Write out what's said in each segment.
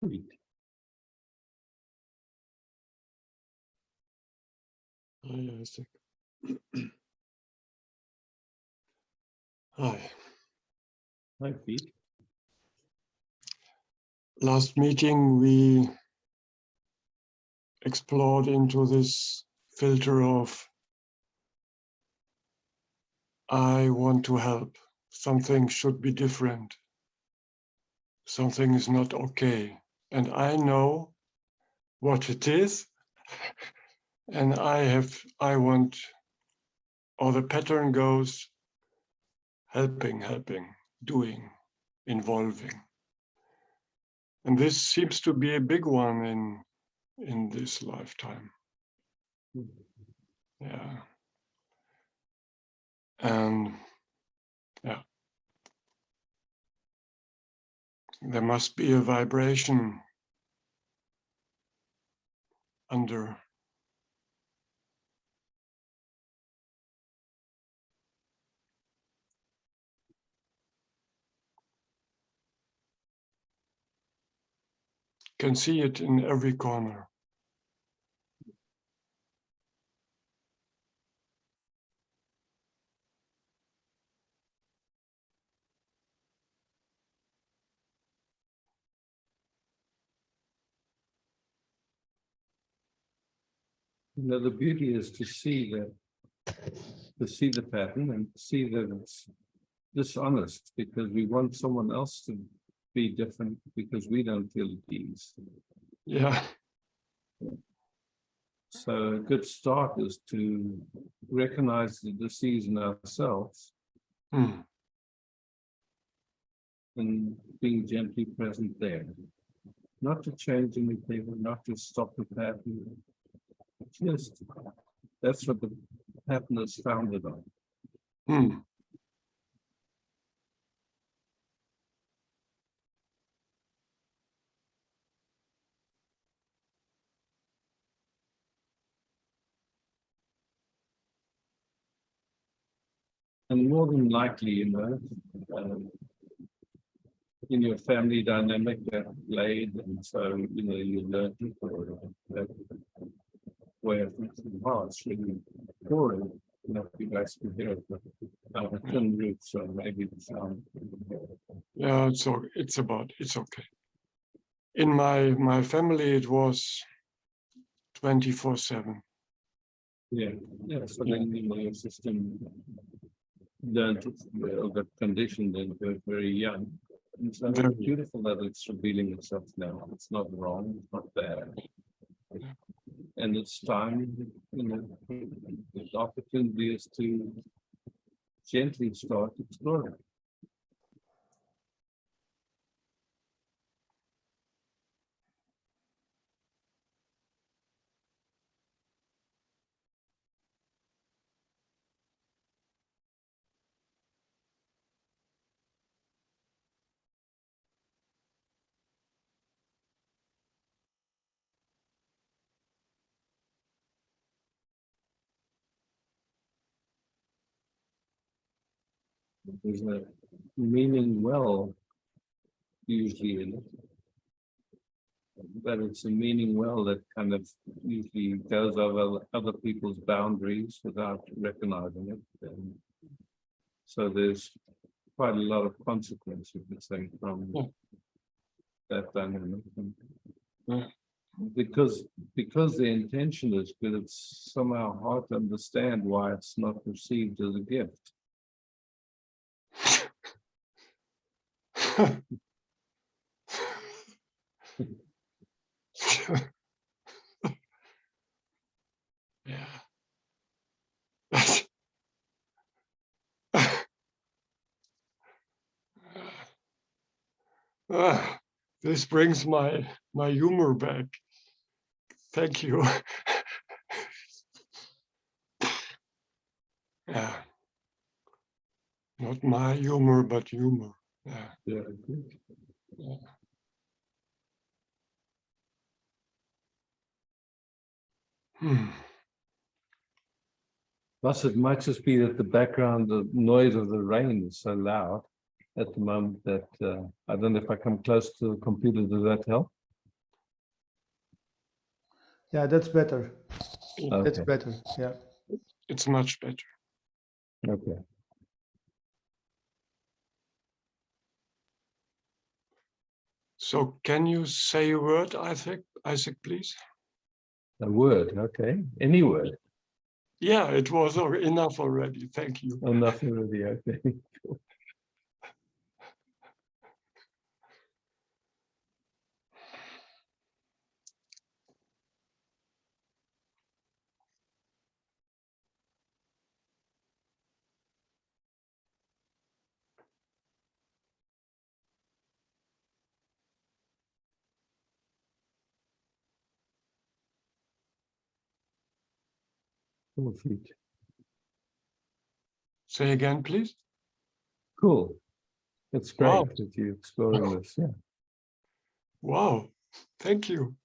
Feet. Hi. Hi, feet. Last meeting, we explored into this filter of I want to help. Something should be different. Something is not okay. And I know what it is. And I want, or the pattern goes, helping, doing, involving. And this seems to be a big one in this lifetime. Yeah. And yeah, there must be a vibration under. Can see it in every corner. You know, the beauty is to see the pattern and see that it's dishonest because we want someone else to be different because we don't feel at ease. Yeah. So a good start is to recognize the disease in ourselves and being gently present there. Not to change anything, not to stop the pattern. Just that's what the pattern is founded on. And more than likely, you know, in your family dynamic that played, and so you know you learn that way of thinking. Oh, it's really boring. You know, you guys can hear it, but thin roots, so maybe the sound. Yeah, it's okay. In my family, it was 24/7. Yeah, yeah. So then you know, your system learned got conditioned and very young. And so it's beautiful that it's revealing itself now. It's not wrong, it's not bad. And it's time, you know, the opportunity is to gently start exploring. There's a meaning well usually in it. But it's a meaning well that kind of usually goes over other people's boundaries without recognizing it. And so there's quite a lot of consequence, you could say, from that dynamic. Because the intention is good, it's somehow hard to understand why it's not perceived as a gift. This brings my humor back. Thank you. Yeah. Not my humor, but humor. Yeah. Yeah. Yeah. Plus, it might just be that the background, the noise of the rain is so loud at the moment that I don't know if I come close to the computer, does that help? Yeah, that's better. That's Okay, better. Yeah. It's much better. okay. So can you say a word, Isaac, please? A word, okay. Any word. Yeah, it was enough already. Thank you. Oh, nothing really, okay. Cool feat. Say again, please. Cool. It's great Wow. that you're exploring this, yeah. Wow. Thank you.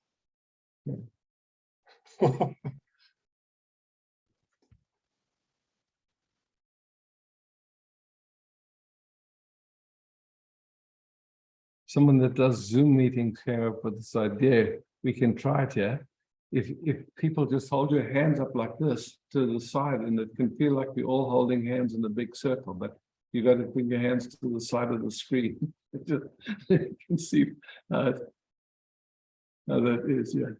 Someone that does Zoom meetings came up with this idea. We can try it here. If people just hold your hands up like this to the side, and it can feel like we're all holding hands in a big circle, but you got to bring your hands to the side of the screen. You can see how that is, yeah.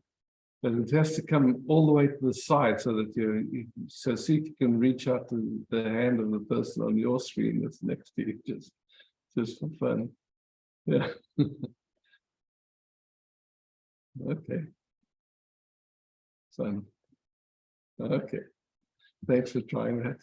But it has to come all the way to the side so that so see if you can reach out to the hand of the person on your screen that's next to you, just for fun. Yeah. Okay. So, okay. Thanks for trying that.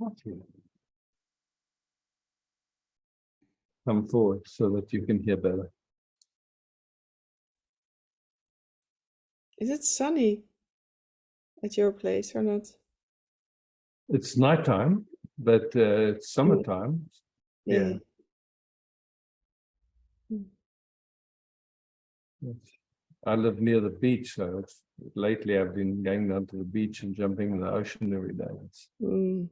Okay. Come forward so that you can hear better. Is it sunny at your place or not? It's nighttime, but it's summertime. Yeah. I live near the beach, so lately I've been going down to the beach and jumping in the ocean every day. Mm.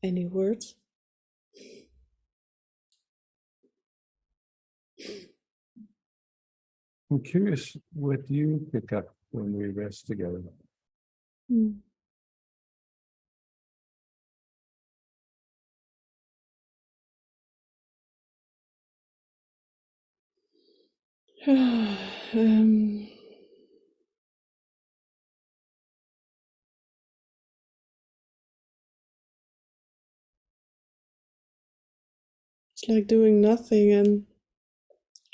Any words? I'm curious what you pick up when we rest together. Hmm. um, it's like doing nothing and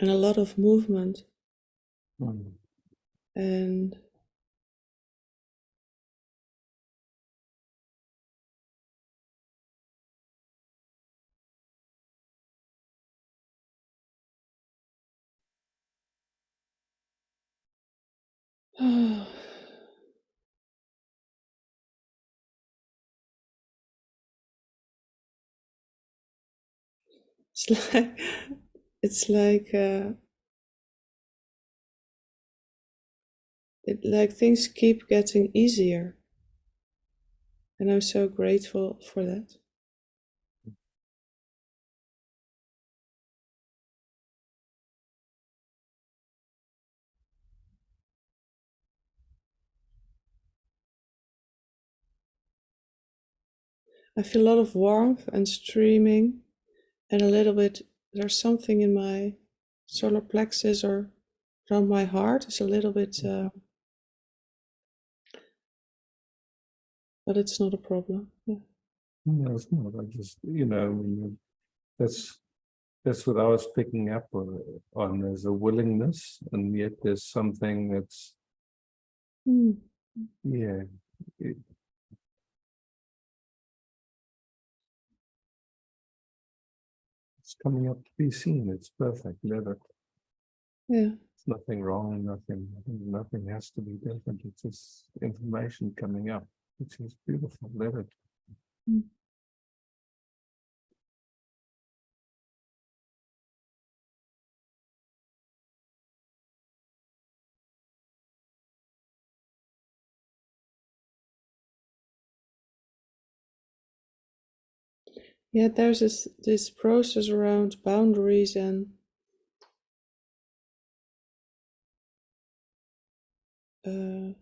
a lot of movement Mm. and it's like it's like like things keep getting easier, and I'm so grateful for that. I feel a lot of warmth and streaming, and a little bit, there's something in my solar plexus or around my heart. It's a little bit, but it's not a problem. Yeah. No, it's not. I just, that's what I was picking up on. There's a willingness, and yet there's something that's, Hmm. yeah, it's coming up to be seen. It's perfect. Let it. Yeah. There's nothing wrong. Nothing has to be different. It's just information coming up, which is beautiful. Let it. Hmm. Yeah, there's this process around boundaries and uh,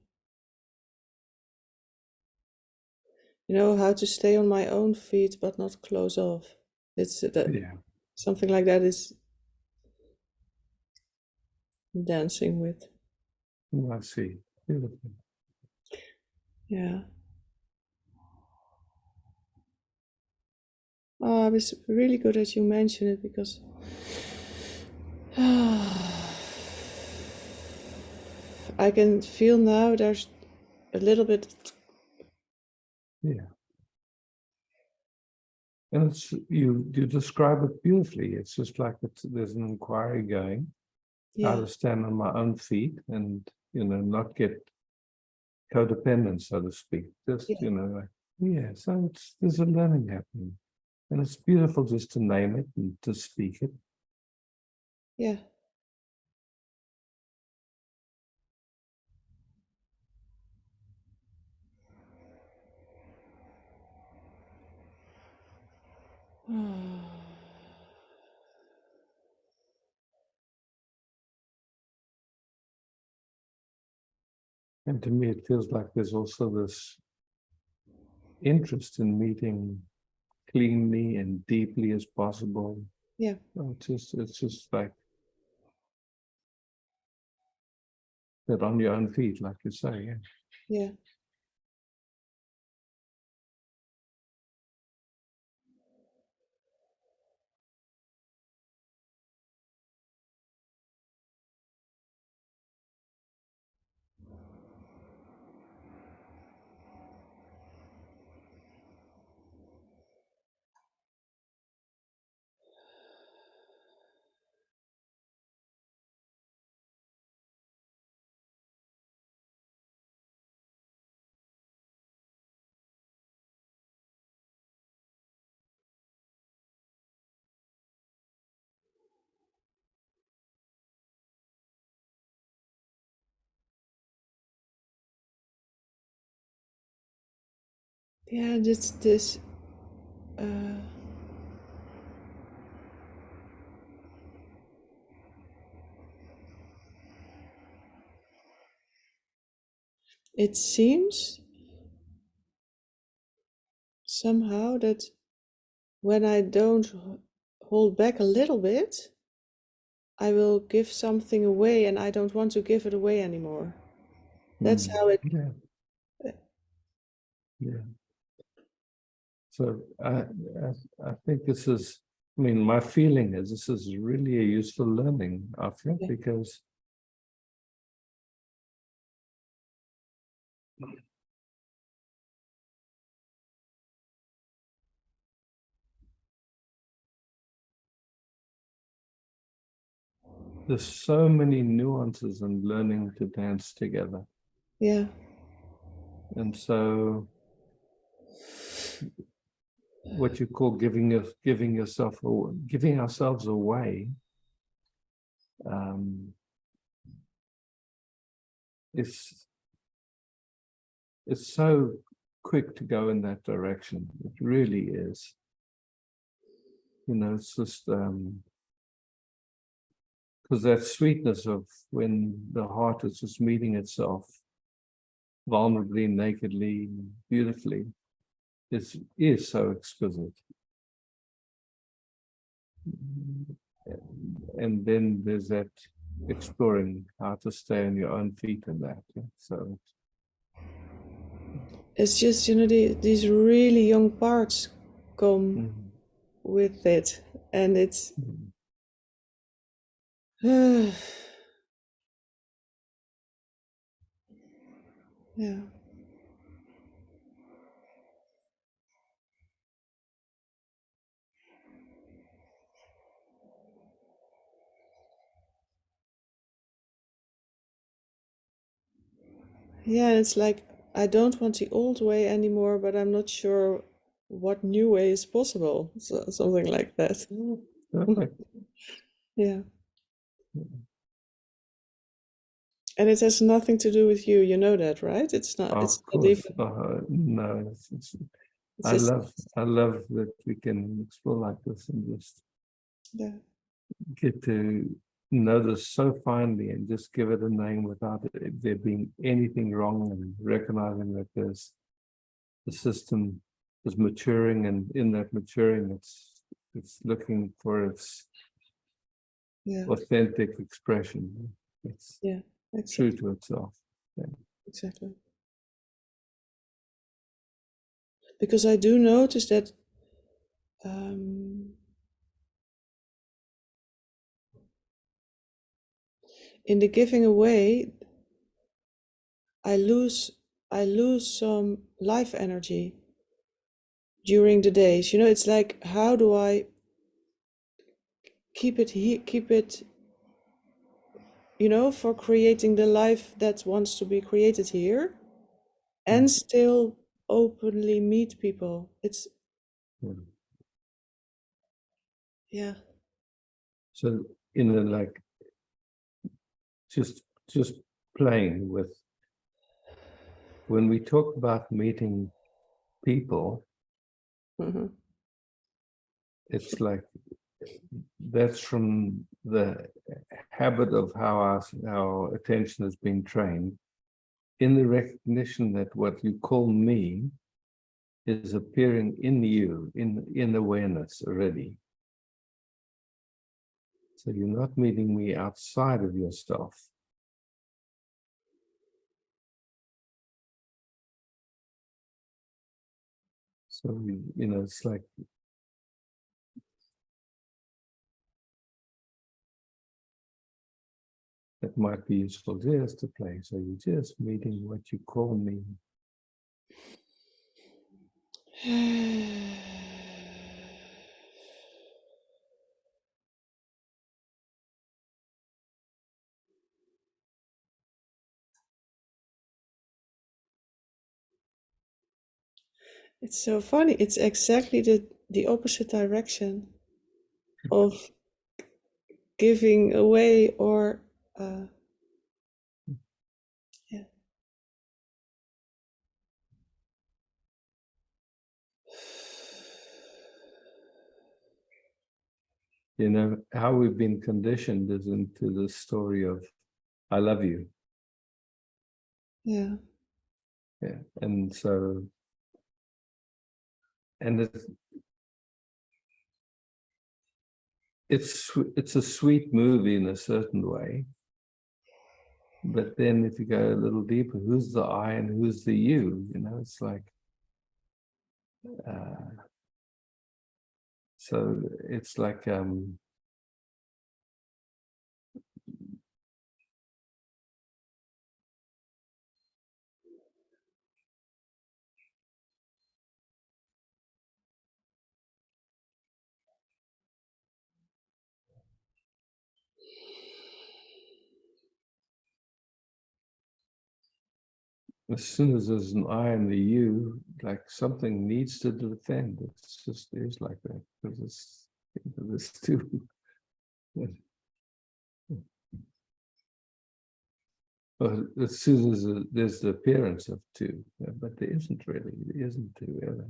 how to stay on my own feet but not close off. It's that Yeah. something like that is dancing with. I see. Beautiful. Yeah. Oh, it's really good that you mention it because I can feel now there's a little bit. Yeah. And it's you describe it beautifully. It's just like there's an inquiry going, how Yeah, to stand on my own feet and not get codependent, so to speak. Just yeah, like, yeah, so there's a learning happening. And it's beautiful just to name it and to speak it. yeah. And to me, it feels like there's also this interest in meeting cleanly and deeply as possible. Yeah, So it's just like that on your own feet, like you say. Yeah. yeah. Yeah, this uh, it seems somehow that when I don't hold back a little bit, I will give something away and I don't want to give it away anymore. That's how it. Yeah. Yeah. So I think this is, I mean, my feeling is this is really a useful learning, I feel, Yeah. because there's so many nuances in learning to dance together. Yeah. And so what you call giving ourselves away is it's so quick to go in that direction. It really is. You know, it's just because that sweetness of when the heart is just meeting itself vulnerably, nakedly, beautifully, is so exquisite. And then there's that exploring how to stay on your own feet in that. Yeah? So It's just, these really young parts come with it. And it's. Yeah. Yeah, it's like I don't want the old way anymore, but I'm not sure what new way is possible. So, something like that. perfect. Yeah. And it has nothing to do with you. You know that, right? It's not. It's Of not course. even. No, It's I just. love that we can explore like this and just Yeah. get to know this so finely and just give it a name without there being anything wrong, and recognizing that there's the system is maturing, and in that maturing it's looking for its Yeah. authentic expression. It's Yeah. true Exactly. to itself. Yeah. Exactly. Because I do notice that in the giving away, I lose some life energy during the days. It's like, how do I keep it here, keep it, for creating the life that wants to be created here, and still openly meet people. It's. Yeah. Yeah. So like just playing with, when we talk about meeting people, Mhm. it's like that's from the habit of how our attention has been trained, in the recognition that what you call me is appearing in you, in awareness already. So you're not meeting me outside of yourself. So, it's like that might be useful just to play. So you're just meeting what you call me. It's so funny. It's exactly the opposite direction of giving away, or yeah. You know, how we've been conditioned is into the story of, I love you. Yeah. Yeah. And so, and it's a sweet movie in a certain way. But then if you go a little deeper, who's the I and who's the you? You know, it's like, so it's like, as soon as there's an I and the you, like something needs to defend. It just is like that because it's there's two. Well, as soon as there's the appearance of two, but there isn't really. There isn't two ever.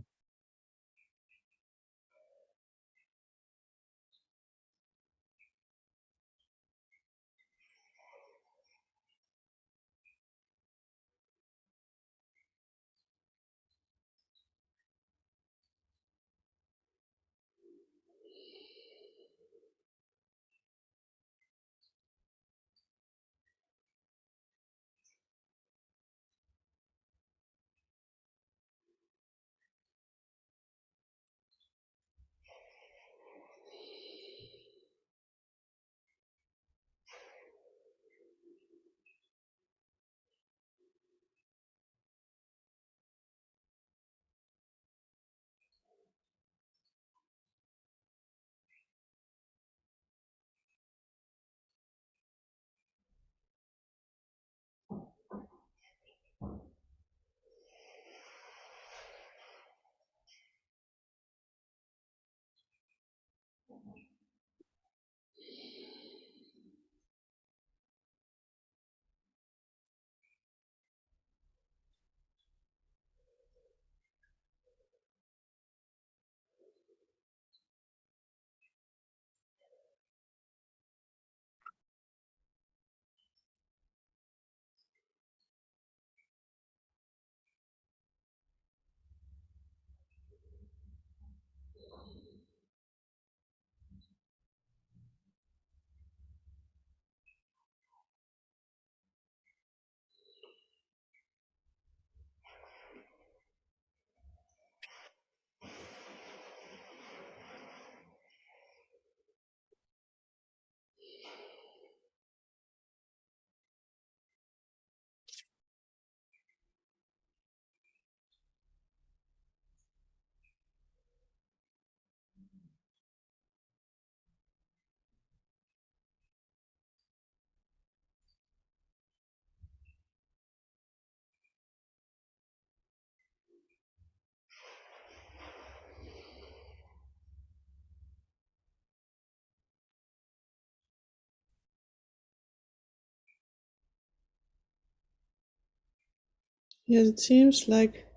Yes, it seems like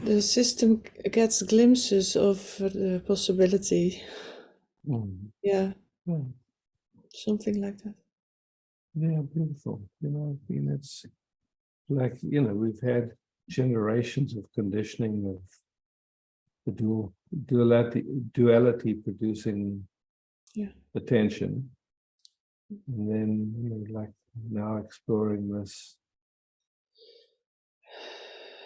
the system gets glimpses of the possibility. Mm. Yeah, Yeah. something like that. Yeah, beautiful. You know, I mean, it's like, you know, we've had generations of conditioning of the duality producing Yeah. attention. And then, you know, like now exploring this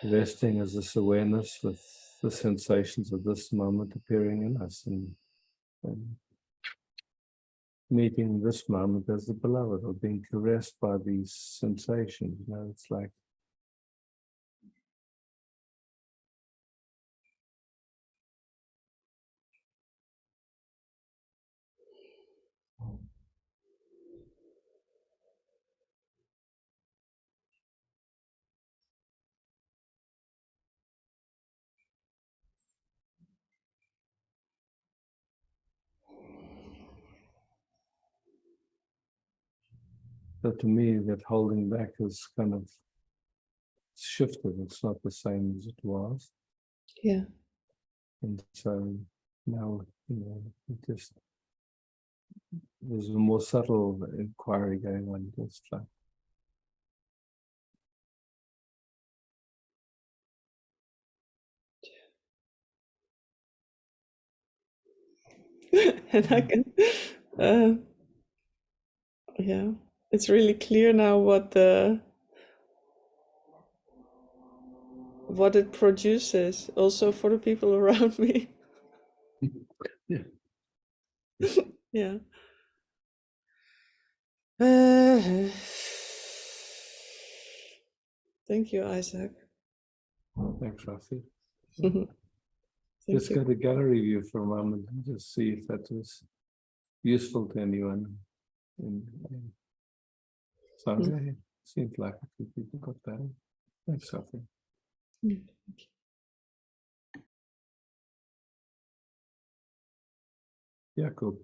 resting as this awareness with the sensations of this moment appearing in us and meeting this moment as the beloved or being caressed by these sensations. You know, it's like, so to me, that holding back is kind of shifted. It's not the same as it was. Yeah. And so now you know, it just there's a more subtle inquiry going on. Just like And I can, yeah, it's really clear now what it produces, also for the people around me. yeah. Yeah. Thank you, Isaac. Thanks, Rafi. Thank Let's you. go to gallery view for a moment and just see if that was useful to anyone. Sandra, seems like a few people got that. Thanks, Rafi. Jakob.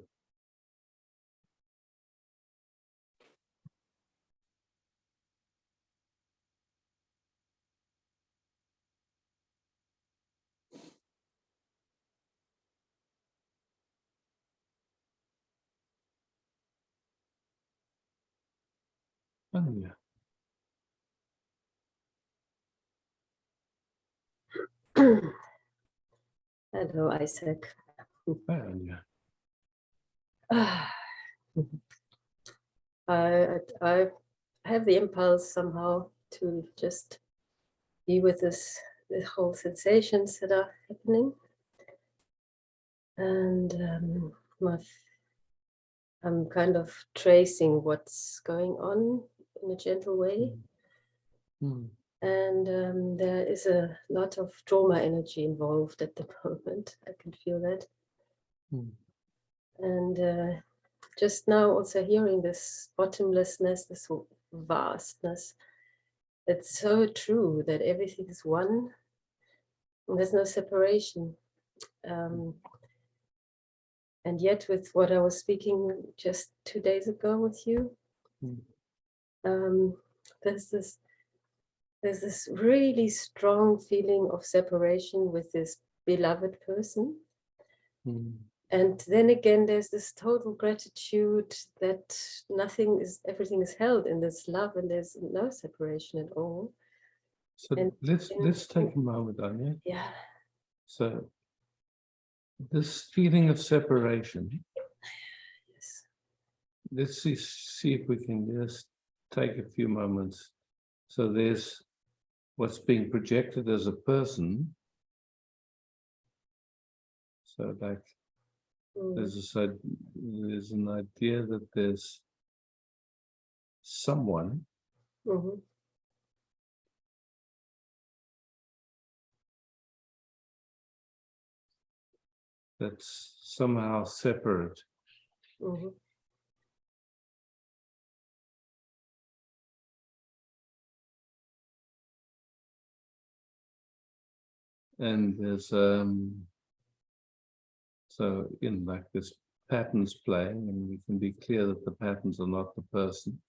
Oh, yeah. Hello, Isaac. Oh, yeah. I have the impulse somehow to just be with the whole sensations that are happening, and I'm kind of tracing what's going on in a gentle way. Mm. And there is a lot of trauma energy involved at the moment. I can feel that. Mm. And just now also hearing this bottomlessness, this vastness, it's so true that everything is one. And there's no separation. And yet with what I was speaking just 2 days ago with you, there's this really strong feeling of separation with this beloved person. And then again, there's this total gratitude that everything is held in this love, and there's no separation at all. So And let's take a moment, Anya. yeah. So this feeling of separation, Yes. let's see if we can just take a few moments. So there's what's being projected as a person. So like there's an idea that there's someone that's somehow separate. And there's so in like this patterns playing, and we can be clear that the patterns are not the person.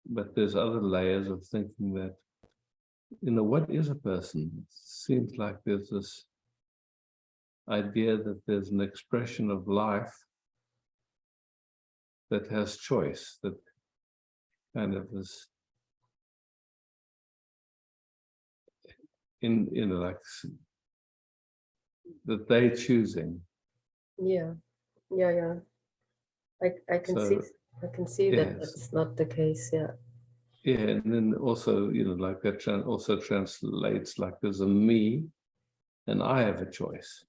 But there's other layers of thinking that, what is a person? It seems like there's this idea that there's an expression of life that has choice, that kind of is like that they're choosing. Yeah. I can see that yes. that's not the case. Yeah. Yeah, and then also, like that also translates like there's a me and I have a choice.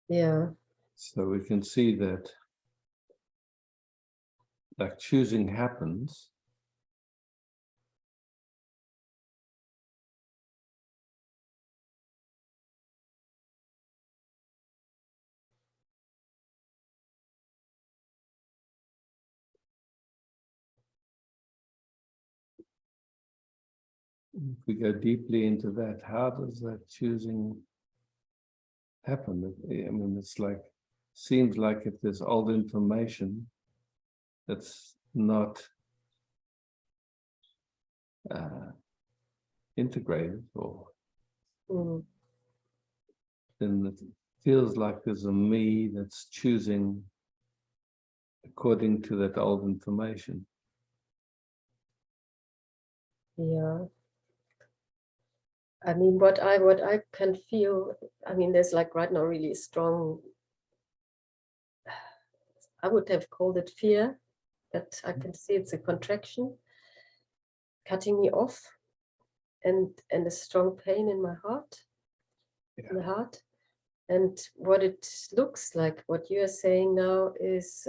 Yeah. So we can see that like choosing happens. If we go deeply into that, how does that choosing happen? I mean, it's like, seems like if there's old information that's not integrated, or Mm. then it feels like there's a me that's choosing according to that old information. Yeah. I mean, what I can feel, I mean, there's like right now really strong, I would have called it fear, but I can see it's a contraction cutting me off, and a strong pain in my heart, in the heart. And what it looks like, what you are saying now is,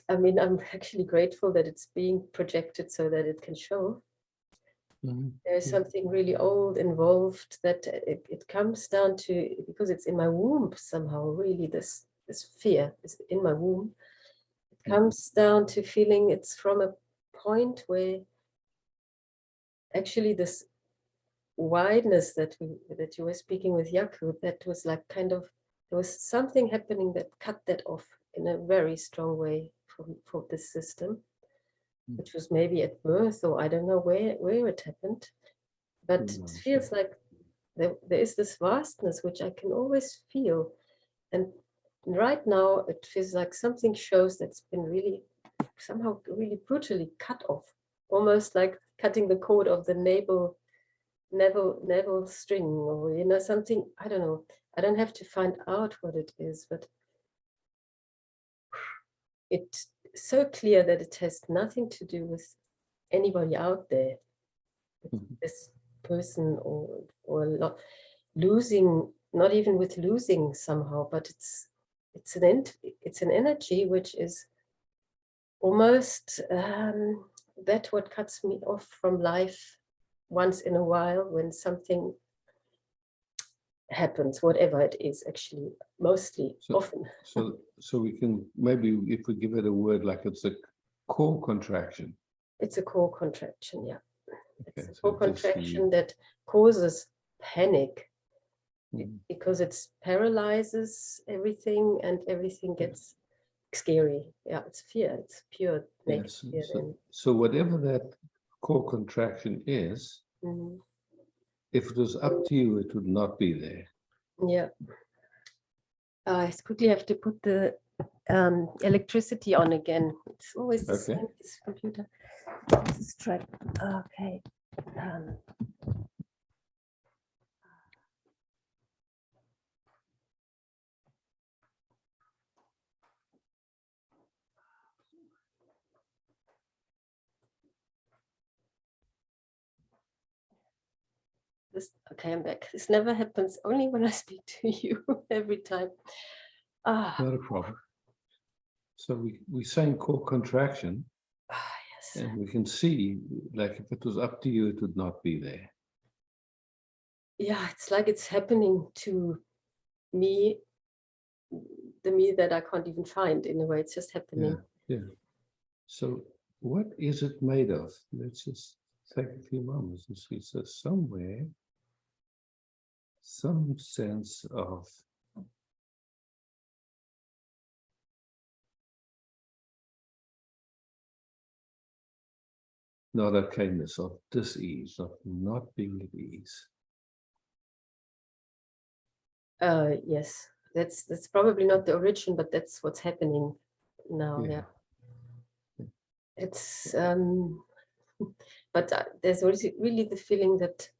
I mean, I'm actually grateful that it's being projected so that it can show. There's something really old involved, that it comes down to, because it's in my womb somehow, really this fear is in my womb. It comes down to feeling it's from a point where actually this wideness that you were speaking with Yaku, that was like kind of, there was something happening that cut that off in a very strong way for this system, which was maybe at birth, or I don't know where it happened, but it feels like there is this vastness which I can always feel, and right now it feels like something shows that's been really somehow really brutally cut off, almost like cutting the cord of the navel string, or you know, something, I don't know, I don't have to find out what it is, but it's so clear that it has nothing to do with anybody out there, this person, or losing, not even with losing somehow, but it's an energy which is almost that what cuts me off from life once in a while, when something happens, whatever it is, actually, mostly, often. So we can, maybe if we give it a word, like it's a core contraction. It's a core contraction, yeah. It's Okay, a so core contraction that causes panic, because it paralyzes everything, and everything gets scary. Yeah, it's fear. It's pure naked fear. So whatever that core contraction is, if it was up to you, it would not be there. Yeah. I quickly have to put the electricity on again. It's always the same, this computer. Let's try. Okay. Okay, I'm back. This never happens, only when I speak to you every time. Not a problem. So we're saying core contraction, yes. And we can see, like, if it was up to you, it would not be there. Yeah, it's like it's happening to me, the me that I can't even find, in a way. It's just happening. Yeah. So what is it made of? Let's just take a few moments and see. So somewhere, some sense of not okayness, of dis-ease, of not being at ease. Yes, that's probably not the origin, but that's what's happening now. Yeah. It's but there's really the feeling that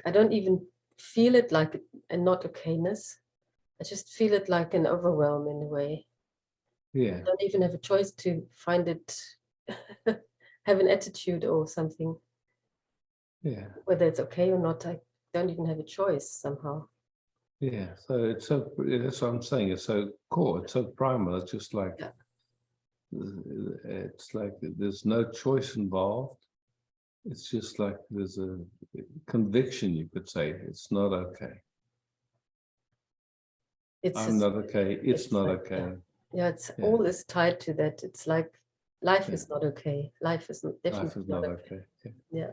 I don't even feel it like a not okayness. I just feel it like an overwhelm, in a way. Yeah. I don't even have a choice to find it, have an attitude or something. Yeah. Whether it's okay or not, I don't even have a choice somehow. Yeah. So it's so, that's what I'm saying. It's so core, it's so primal. It's just like, it's like there's no choice involved. It's just like there's a conviction, you could say. It's not okay. I'm not okay. It's not like, okay. Yeah, it's all is tied to that. It's like life is not okay. Life is definitely not okay. Yeah.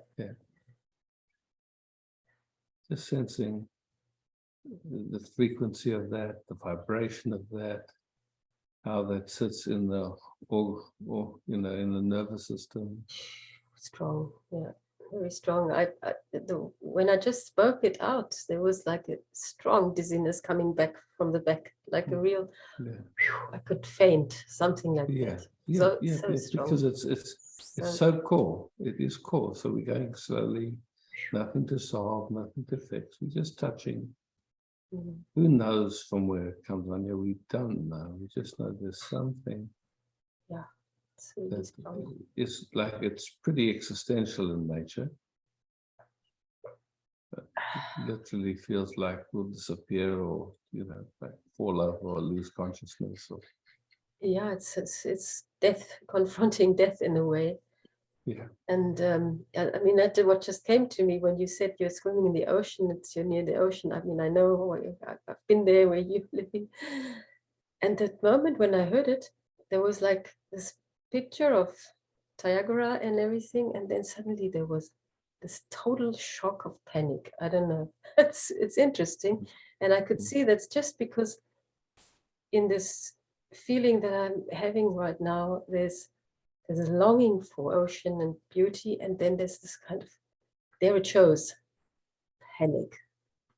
Just sensing the frequency of that, the vibration of that. how that sits in the, or in the nervous system. Strong, yeah, very strong. When I just spoke it out, there was like a strong dizziness coming back from the back, like a real, Yeah. I could faint, something like Yeah, that. yeah, So, yeah, so yeah, strong. because it's so core. It is core. So we're going slowly, nothing to solve, nothing to fix. We're just touching. Mhm. Who knows from where it comes on here? We don't know. We just know there's something Yeah, it's really that strong. is like, it's pretty existential in nature. It literally feels like we'll disappear, or like fall over or lose consciousness. Or Yeah, it's death, confronting death in a way. yeah, And I mean, that's what just came to me when you said you're swimming in the ocean. You're near the ocean. I mean, I know I've been there where you're living. And that moment when I heard it, there was like this picture of Niagara and everything, and then suddenly there was this total shock of panic. I don't know. It's interesting, and I could see that's just because in this feeling that I'm having right now, there's a longing for ocean and beauty, and then there's this kind of, there it shows, panic,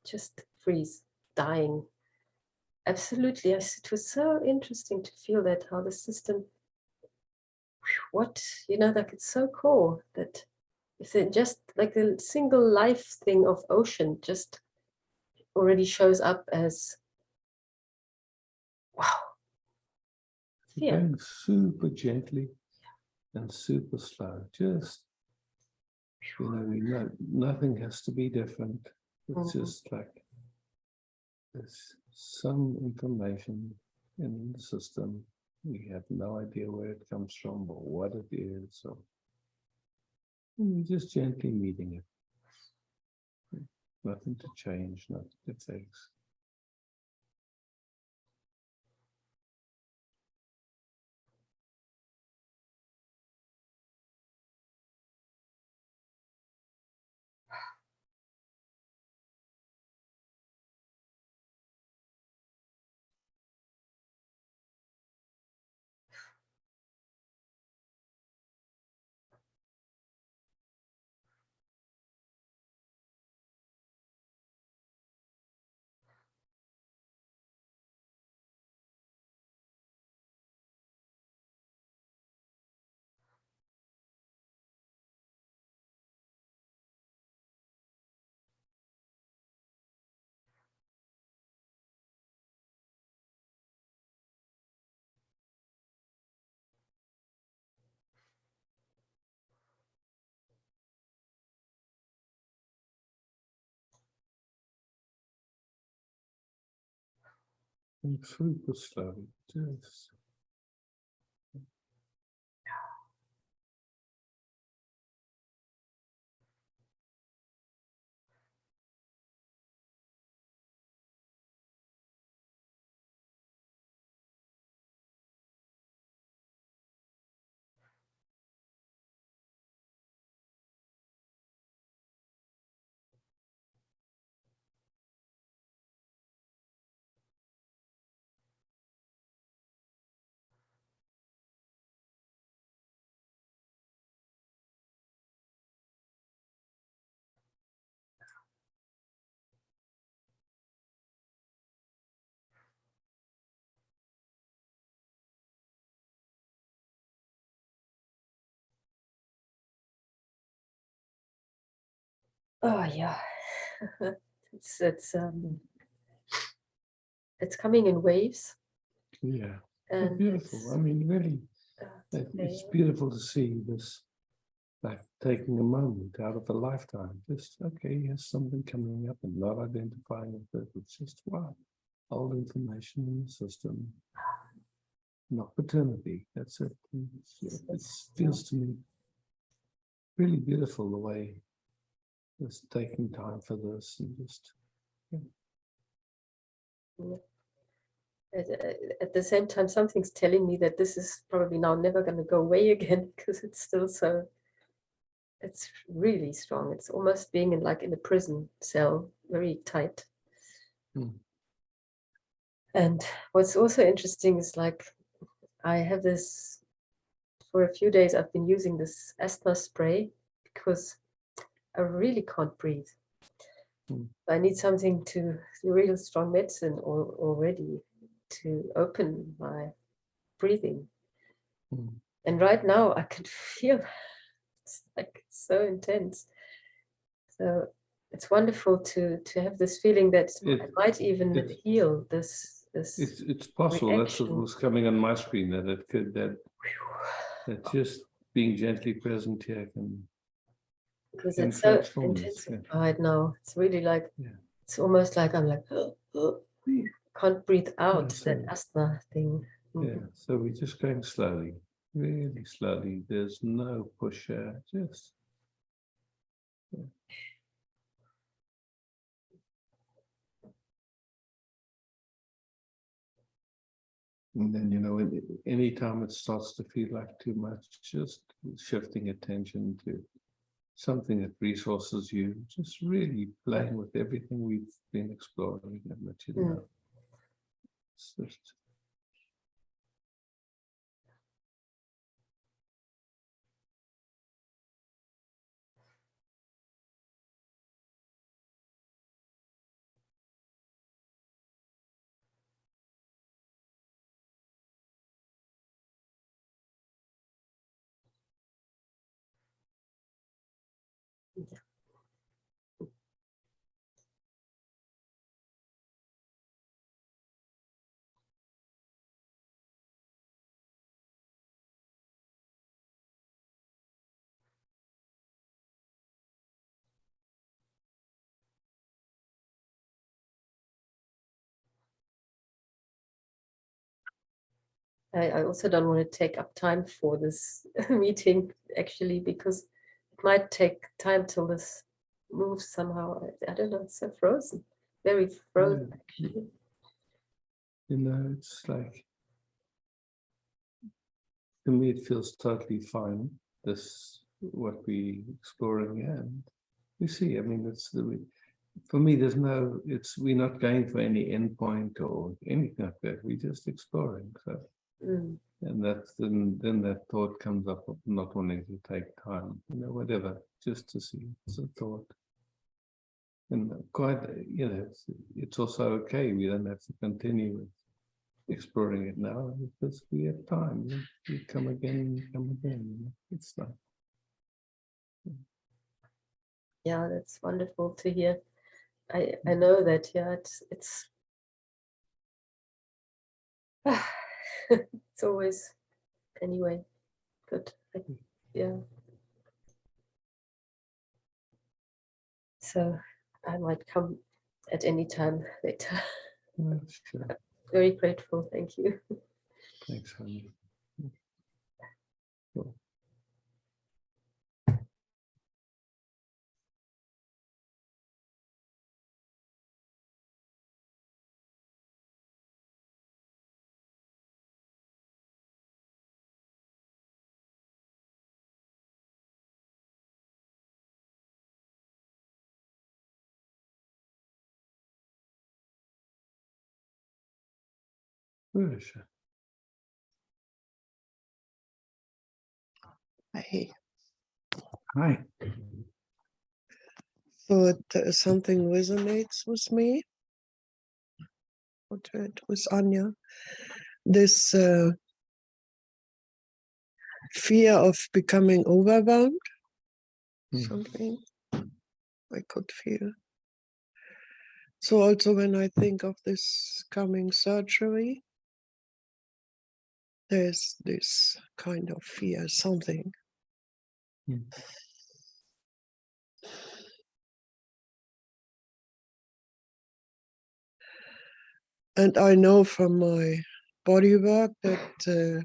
just freeze, dying. Absolutely, it was so interesting to feel that how the system, like it's so cool that if it just like a single life thing of ocean just already shows up as, wow, fear. going super gently and super slow. Just we know nothing has to be different. It's just like there's some information in the system. We have no idea where it comes from or what it is. So we're just gently meeting it. Nothing to change, nothing to fix. And super slowly, just Oh yeah, it's it's coming in waves. yeah. And Beautiful. I mean, really, it's beautiful to see this, like taking a moment out of a lifetime. Just okay, here's something coming up and not identifying with it. It's just wow, old information in the system. Not paternity. That's it. It feels to me really beautiful the way it's taking time for this and just. At the same time, something's telling me that this is probably now never going to go away again because it's still so, it's really strong. It's almost being in a prison cell, very tight. And what's also interesting is I have this, for a few days I've been using this asthma spray because I really can't breathe. I need something to, real strong medicine already to open my breathing. And right now I can feel it's like so intense. So it's wonderful to have this feeling that I might even heal this. It's possible. That's what was coming on my screen, that it could, that just being gently present here can, because can it's so transform this, intensified now. It's really like, it's almost like I'm like, can't breathe out, that asthma thing. Yeah, so we're just going slowly, really slowly. There's no push here, just. And then, you know, anytime it starts to feel like too much, just shifting attention to something that resources you, just really playing with everything we've been exploring and that, you know, it's just. I also don't want to take up time for this meeting, actually, because it might take time till this moves somehow. I don't know, it's so frozen, very frozen, actually. You know, it's like, to me, it feels totally fine, this, what we exploring, and we see, I mean, it's the, for me, there's no, we're not going for any endpoint or anything like that, we're just exploring, so. And that's, then that thought comes up of not wanting to take time, you know, whatever, just to see, it's a thought. And quite, you know, it's also okay, we don't have to continue with exploring it now because we have time. We come again, you know, it's like. Yeah, that's wonderful to hear. I know that, yeah, it's it's always, anyway, good. Yeah. So I might come at any time later. Sure. Very grateful, thank you. Thanks, honey. Cool. Sure. Hi. Hi. So something resonates with me. With Anya. This fear of becoming overwhelmed. Something I could feel. So also when I think of this coming surgery, there's this kind of fear, something. And I know from my body work that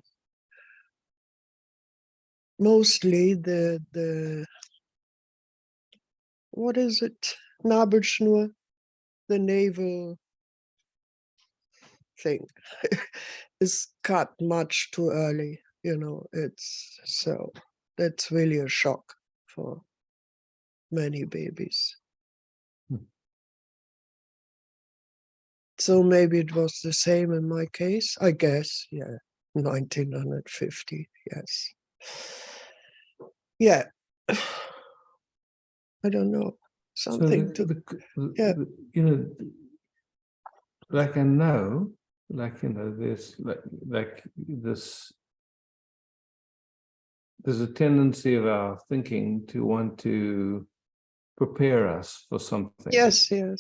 mostly the what is it? Nabelschnur, the navel thing is cut much too early. You know, it's so that's really a shock for many babies. So maybe it was the same in my case, I guess, yeah. 1950, yes. Yeah. I don't know. Something yeah. You know, like I know, like, you know, there's like this, there's a tendency of our thinking to want to prepare us for something. Yes. And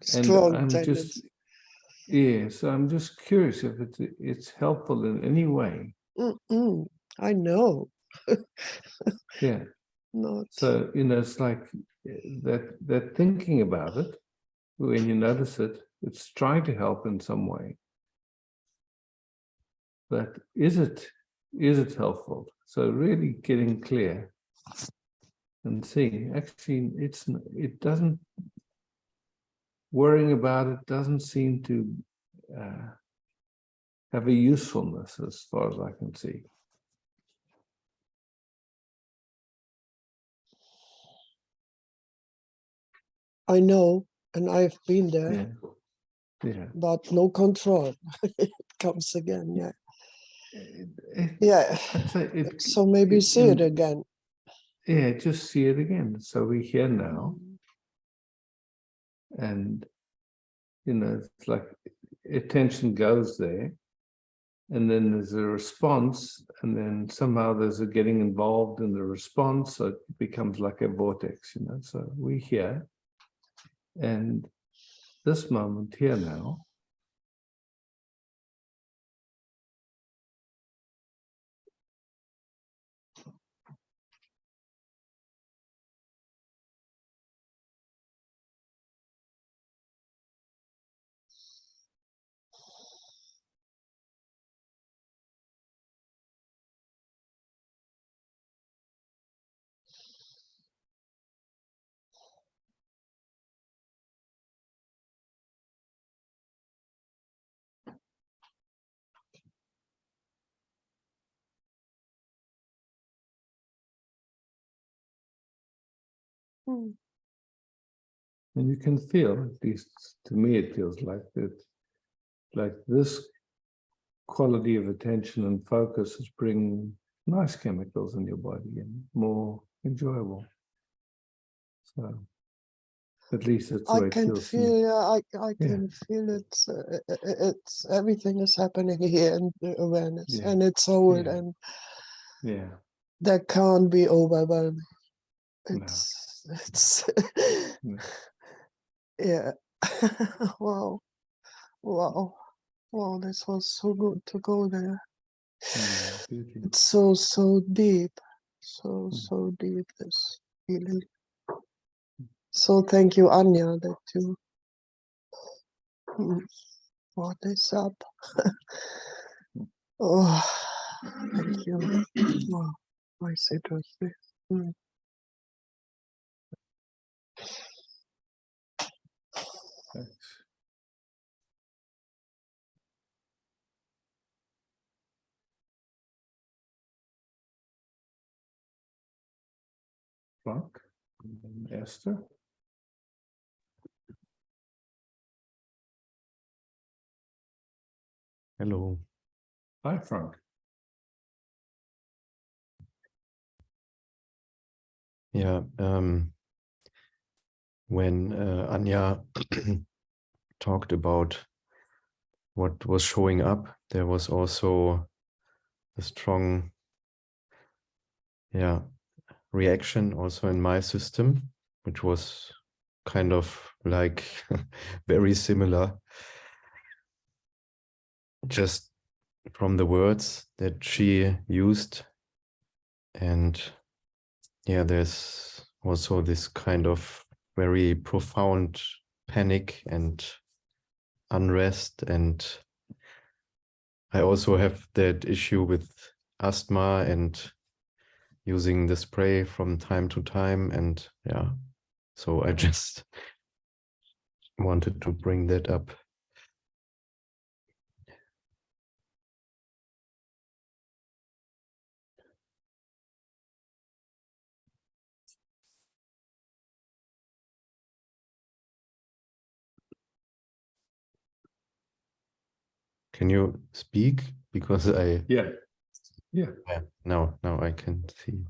Strong I'm tendency. just, yeah, so I'm just curious if it's helpful in any way. I know. Yeah. Not. So, you know, it's like that thinking about it, when you notice it, it's trying to help in some way. But is it helpful? So really getting clear and seeing, actually, it doesn't, worrying about it doesn't seem to have a usefulness as far as I can see. I know, and I've been there. Yeah. But no control. It comes again, yeah. I'd say So maybe see it again. Yeah, just see it again. So we're here now. And, you know, it's like attention goes there. And then there's a response, and then somehow there's a getting involved in the response, so it becomes like a vortex, you know. So we're here, and this moment here now, and you can feel, at least to me, it feels like that, like this quality of attention and focus is bringing nice chemicals in your body and more enjoyable. So at least it's the way it feels to me. I can feel it. It's everything is happening here in the awareness, and it's old, and that can't be overwhelming. It's yeah. Wow. This was so good to go there. It's so deep, so deep, this feeling. So thank you, Anya, that you brought this up. Oh, thank you. Wow, nice it was this. Thanks. Frank, and then Esther. Hello. Hi, Frank. Yeah, when Anya talked about what was showing up, there was also a strong, reaction also in my system, which was kind of like very similar, just from the words that she used. And yeah, there's also this kind of very profound panic and unrest. And I also have that issue with asthma and using the spray from time to time. And yeah, so I just wanted to bring that up. Can you speak? Because Yeah. yeah, now I can see.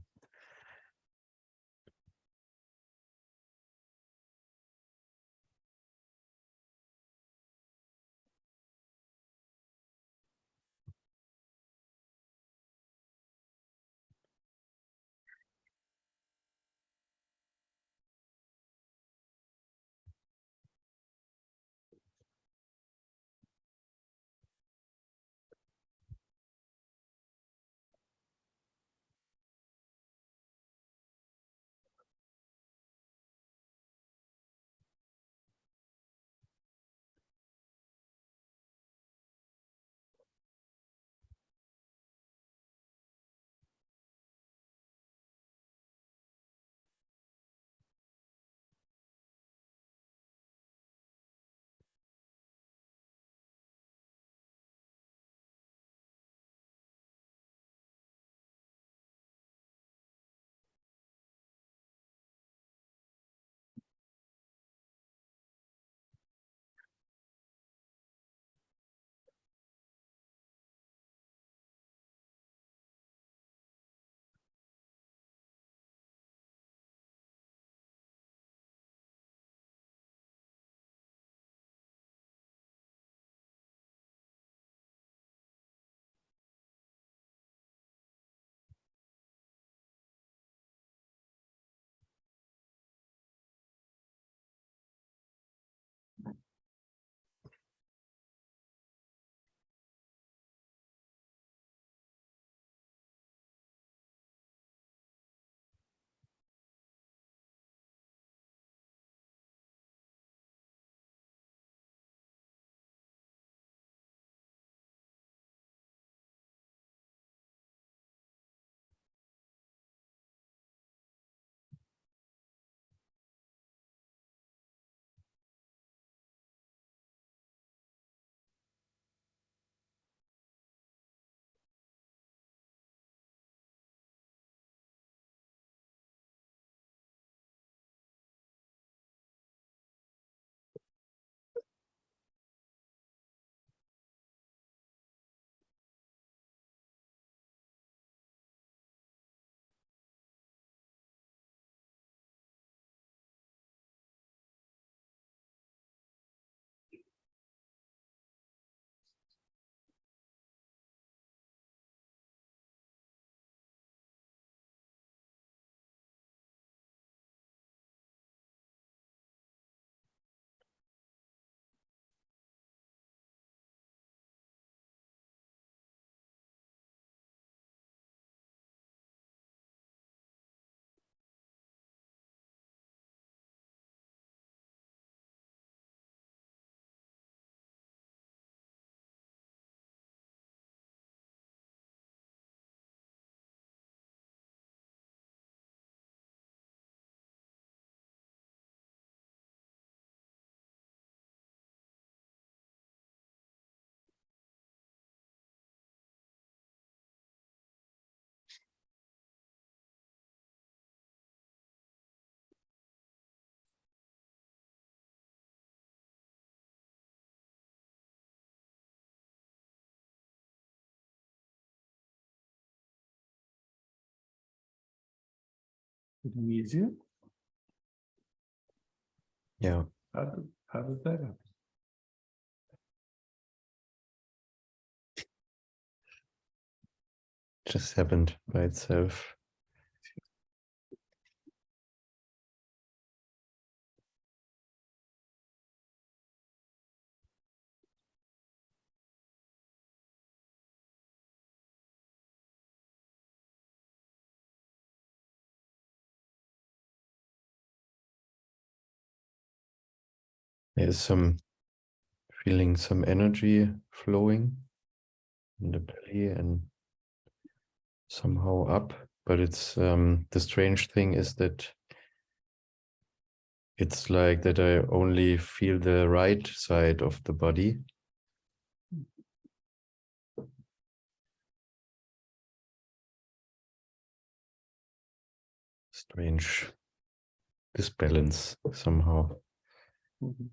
Getting easier? Yeah, How does that happen? just happened by itself. There's some feeling some energy flowing in the belly and somehow up, but it's the strange thing is that it's like that I only feel the right side of the body. Strange disbalance somehow. Mhm.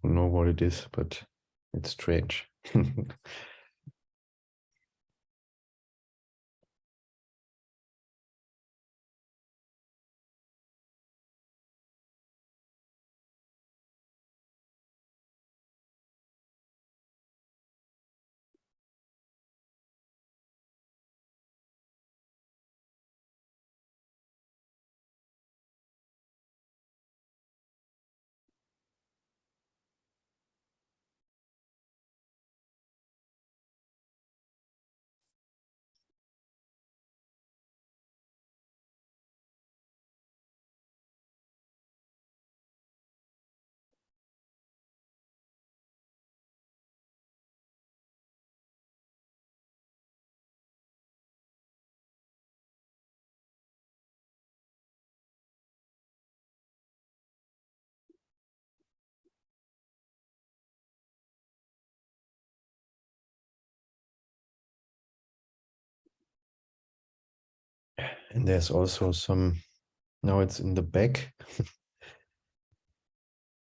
don't know what it is, but it's strange. And there's also some, now it's in the back.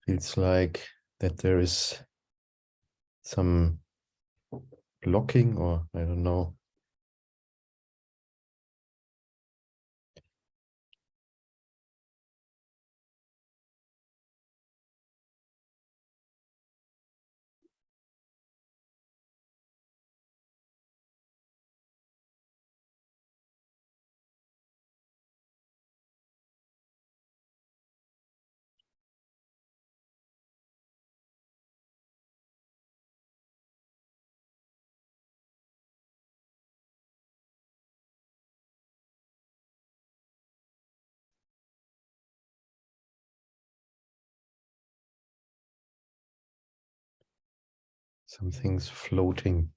Feels like that there is some blocking, or I don't know. Something's floating.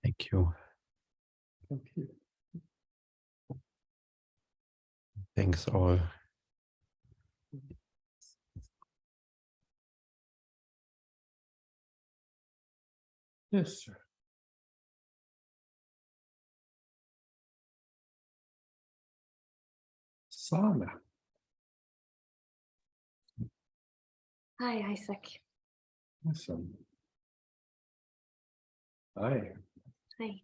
Thank you. Thank you. Thanks all. Yes, sir. Sana. Hi, Isaac. Awesome. Hi. say.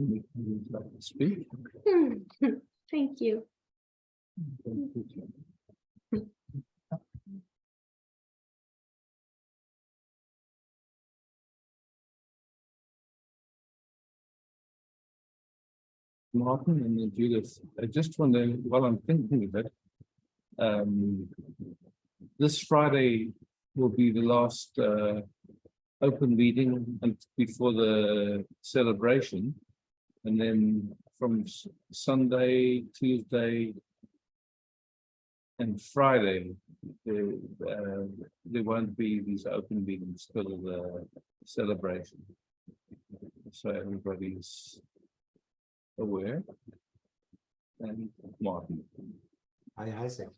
Would you like to speak? Thank you. Martin and then Judith, I just wonder, while I'm thinking of it, this Friday will be the last open meeting and before the celebration. And then from Sunday, Tuesday, and Friday, there won't be these open meetings because of the celebration. So everybody's aware. And Martin. Hi, Isaac.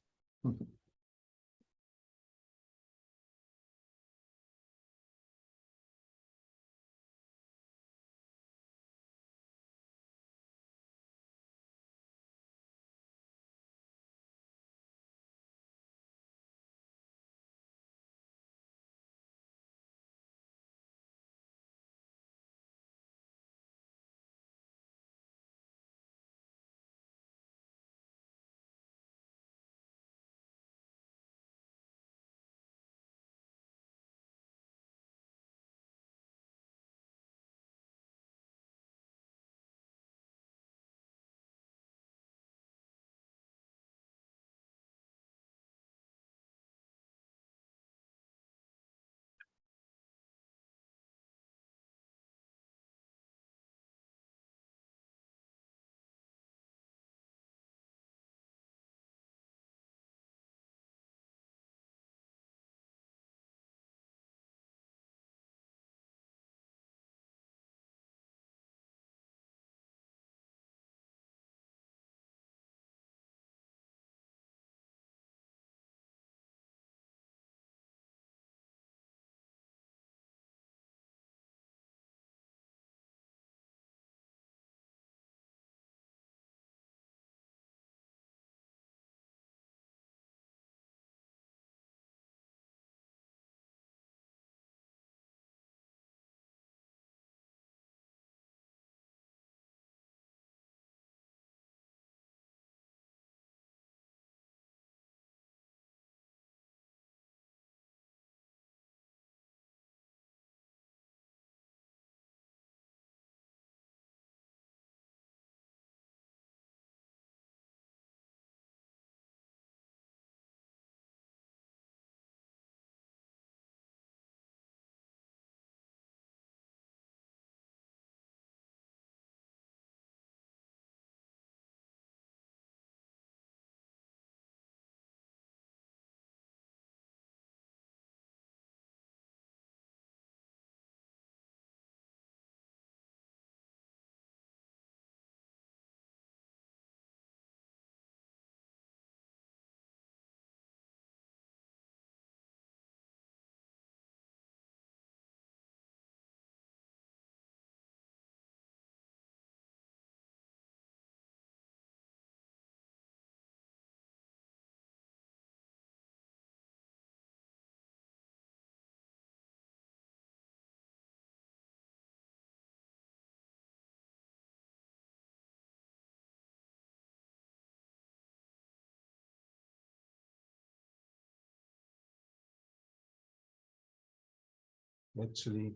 Actually,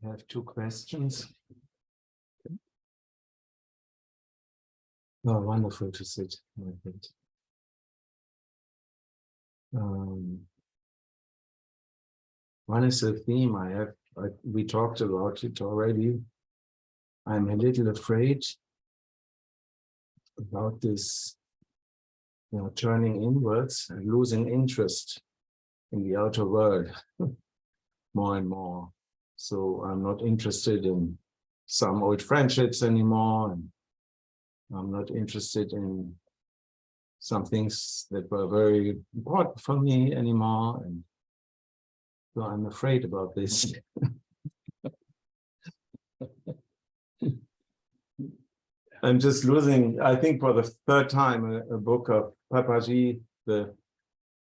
I have two questions. Oh, wonderful to sit. I think. One is a theme I have. We talked about it already. I'm a little afraid about this, turning inwards and losing interest in the outer world more and more. So I'm not interested in some old friendships anymore, and I'm not interested in some things that were very important for me anymore, and so I'm afraid about this. I'm just losing, I think for the third time, a book of Papaji, Der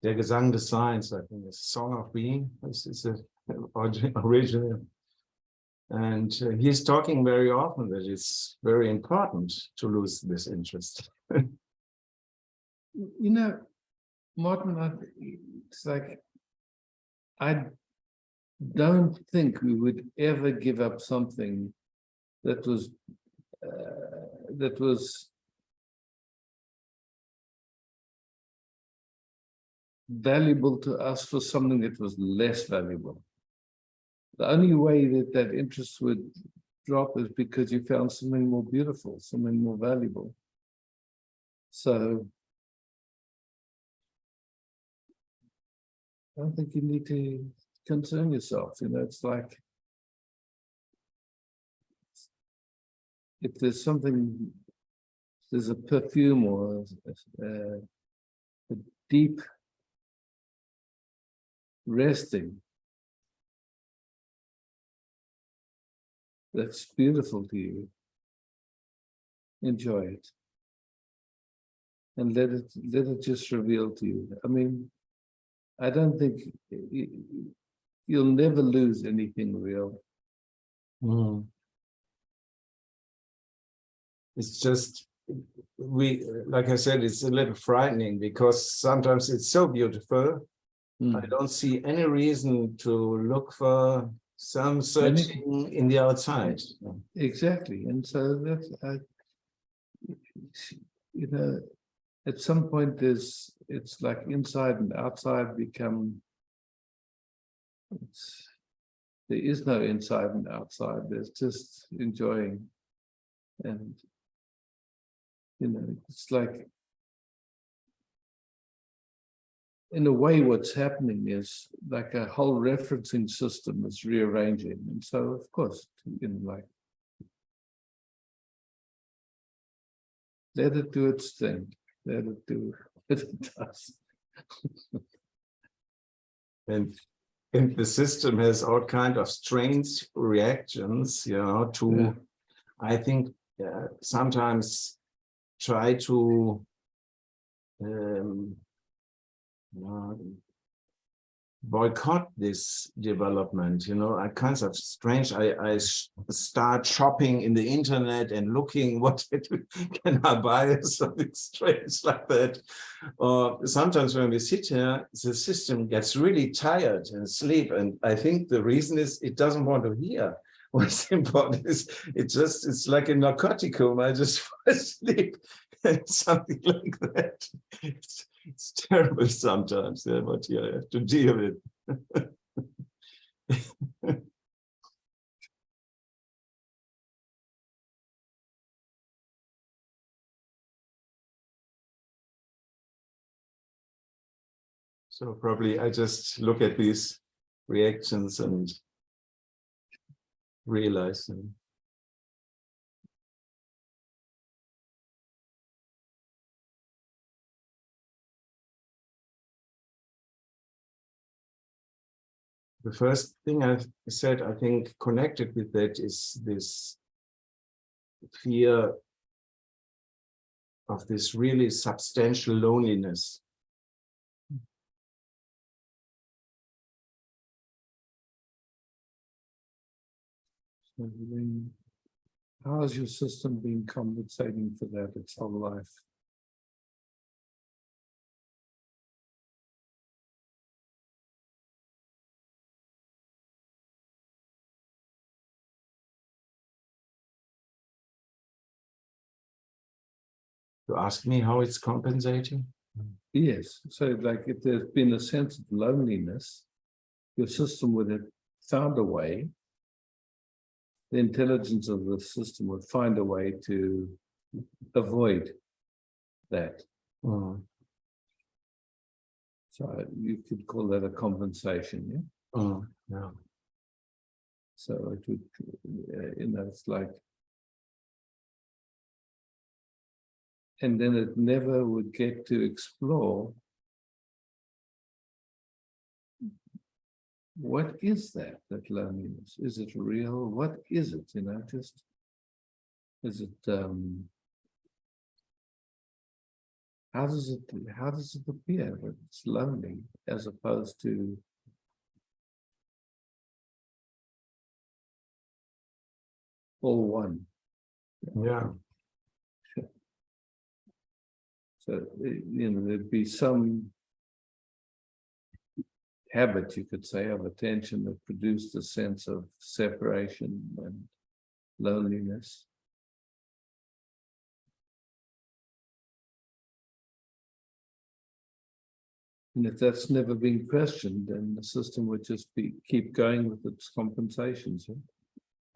Gesang des Seins, I think it's Song of Being. This is the original And he's talking very often that it's very important to lose this interest. You know, Martin, it's like, I don't think we would ever give up something that was valuable to us for something that was less valuable. The only way that that interest would drop is because you found something more beautiful, something more valuable. So I don't think you need to concern yourself. You know, it's like, if there's something, there's a perfume or a deep resting that's beautiful to you, enjoy it. And let it just reveal to you. I mean, I don't think you'll never lose anything real. Mm. It's just, like I said, it's a little frightening because sometimes it's so beautiful. I don't see any reason to look for some searching in the outside. Exactly. And so that's, you know, at some point it's like inside and outside become, there is no inside and outside, there's just enjoying. And, you know, it's like, in a way, what's happening is like a whole referencing system is rearranging. And so, of course, you know, like, let it do its thing. Let it do what it does. And the system has all kinds of strange reactions, you know, to, I think, sometimes try to boycott this development, you know, I kinds of strange. I start shopping in the internet and looking what can I buy, something strange like that. Or sometimes when we sit here, the system gets really tired and sleep. And I think the reason is it doesn't want to hear. What's important is it's like a narcoticum. I just fall asleep, something like that. It's terrible sometimes, yeah, but yeah, I have to deal with it. So probably I just look at these reactions and realize them. The first thing I said, I think, connected with that is this fear of this really substantial loneliness. So then, how has your system been compensating for that its whole life? You ask me how it's compensating? Yes. So like if there's been a sense of loneliness, your system would have found a way, the intelligence of the system would find a way to avoid that. Mm. So you could call that a compensation, yeah? Yeah. So it would, you know, it's like, and then it never would get to explore what is that loneliness? Is it real? What is it? You know, just, is it, how does it appear that it's lonely as opposed to all one. Yeah. So, there'd be some habit, you could say, of attention that produced a sense of separation and loneliness. And if that's never been questioned, then the system would just keep going with its compensations.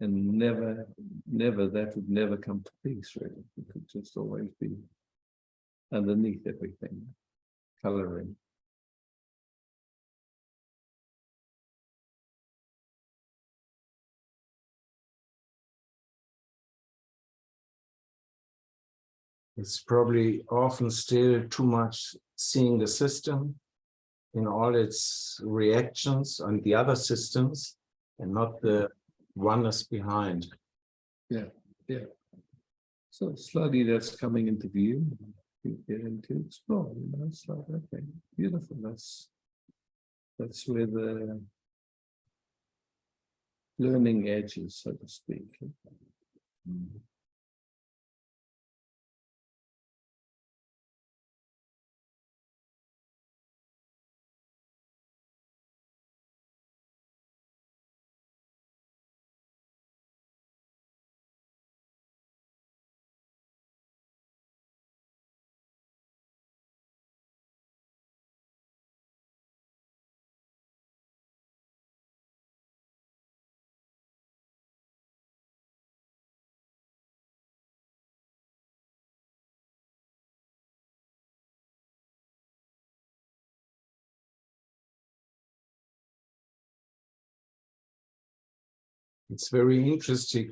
And never, that would never come to peace, really. It could just always be underneath everything, coloring. It's probably often still too much seeing the system in all its reactions on the other systems and not the oneness behind. Yeah. So slowly that's coming into view. You get into explore, it's like, okay, beautiful. That's where the learning edge is, so to speak. It's very interesting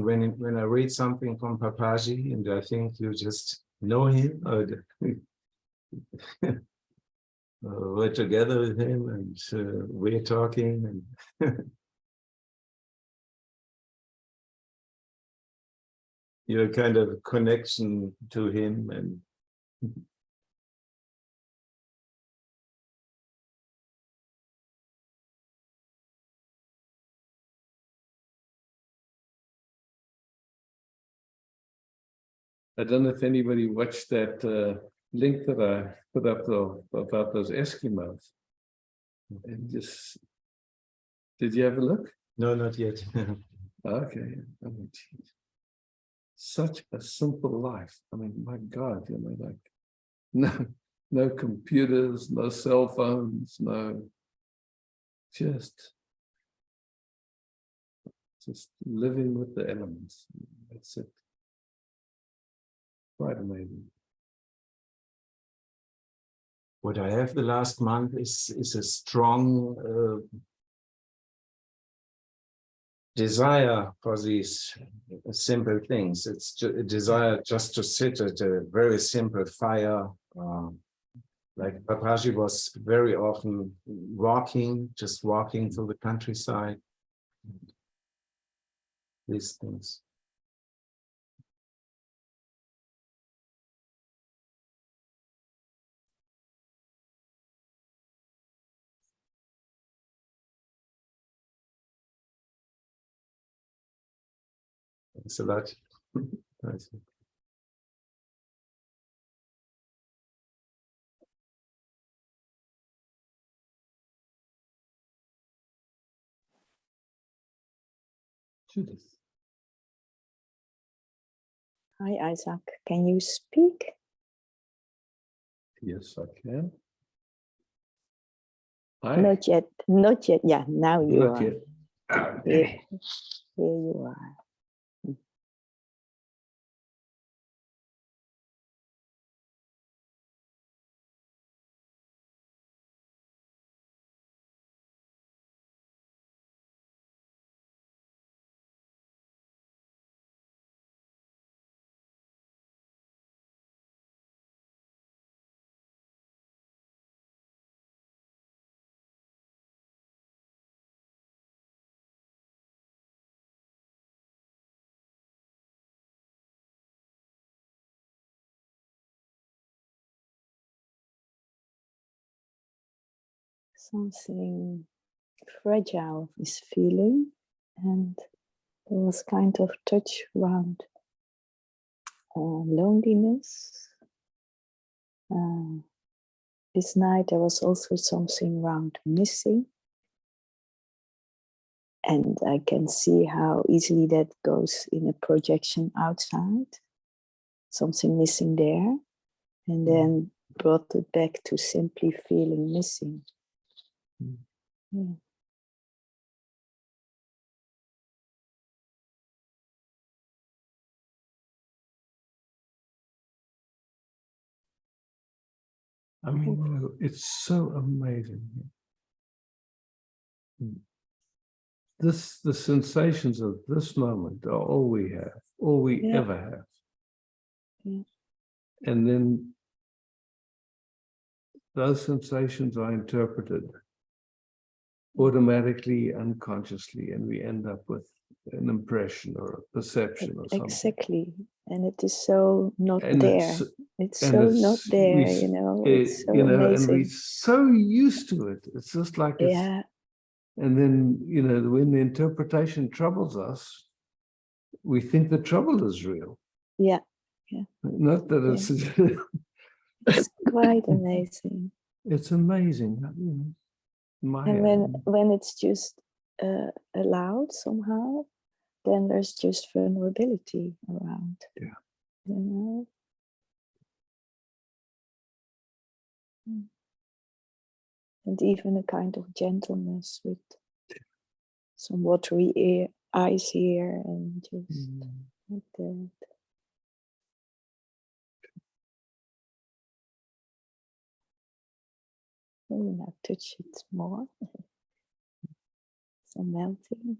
when I read something from Papaji and I think you just know him or we're together with him and we're talking and you're kind of a connection to him and I don't know if anybody watched that link that I put up about those Eskimos. And just, did you have a look? no, not yet. Okay. I mean, geez. Such a simple life. I mean, my God, like no computers, no cell phones, just living with the elements. That's it. Quite amazing. What I have the last month is a strong desire for these simple things. It's a desire just to sit at a very simple fire. Like Papaji was very often just walking through the countryside. These things. Thanks a lot. Judith. Hi, Isaac. Can you speak? Yes, I can. Hi. Not yet. Not yet. Yeah, now you Not are. yet. Okay. Here you are. Something fragile is feeling, and there was kind of touch around loneliness. This night there was also something around missing. And I can see how easily that goes in a projection outside. Something missing there. And then brought it back to simply feeling missing. Yeah. I mean, you know, it's so amazing. The sensations of this moment are all we have, all we ever have. Yeah. And then those sensations are interpreted automatically, unconsciously, and we end up with an impression or a perception or something. Exactly. And it is so not And there. It's so not there, you know. It's so you know, amazing. and we're so used to it. It's just like it's, Yeah. and then, you know, when the interpretation troubles us, we think the trouble is real. Yeah. Yeah. Not that it's It's quite amazing. it's amazing, you know. And when it's just allowed somehow, then there's just vulnerability around. Yeah. You know? And even a kind of gentleness with some watery eyes here and just like that. Oh, now touch it more. Some melting.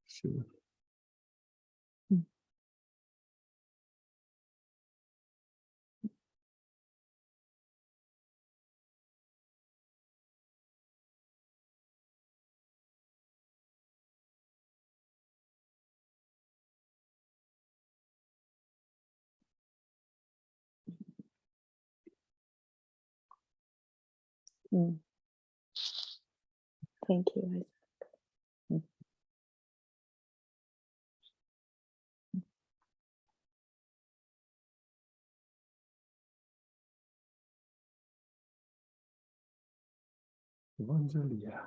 Sure. Thank you. Vangelia.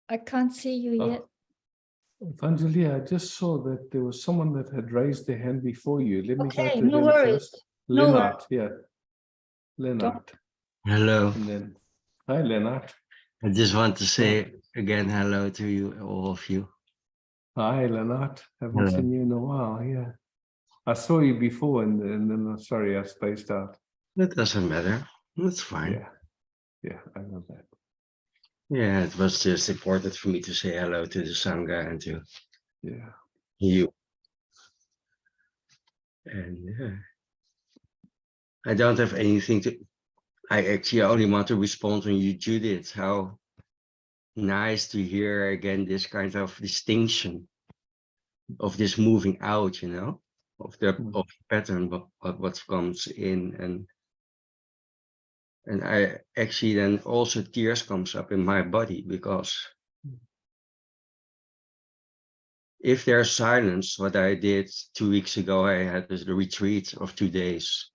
I can't see you yet. Vangelia, I just saw that there was someone that had raised their hand before you. Let me go Okay, to no them worries. first. No Leonard, yeah. Leonard. Hello. And then, hi, Leonard. I just want to say again hello to you, all of you. Hi, Leonard. Haven't Hello. seen you in a while. Yeah. I saw you before and then sorry, I spaced out. That doesn't matter. That's fine. Yeah. Yeah, I know that. Yeah, it was just important for me to say hello to the Sangha and to Yeah. you. And yeah, I don't have anything to, I actually only want to respond on you, Judith. How nice to hear again this kind of distinction of this moving out, you know, of the of pattern, what comes in, and I actually then also tears comes up in my body because if there's silence, what I did 2 weeks ago, I had this retreat of 2 days.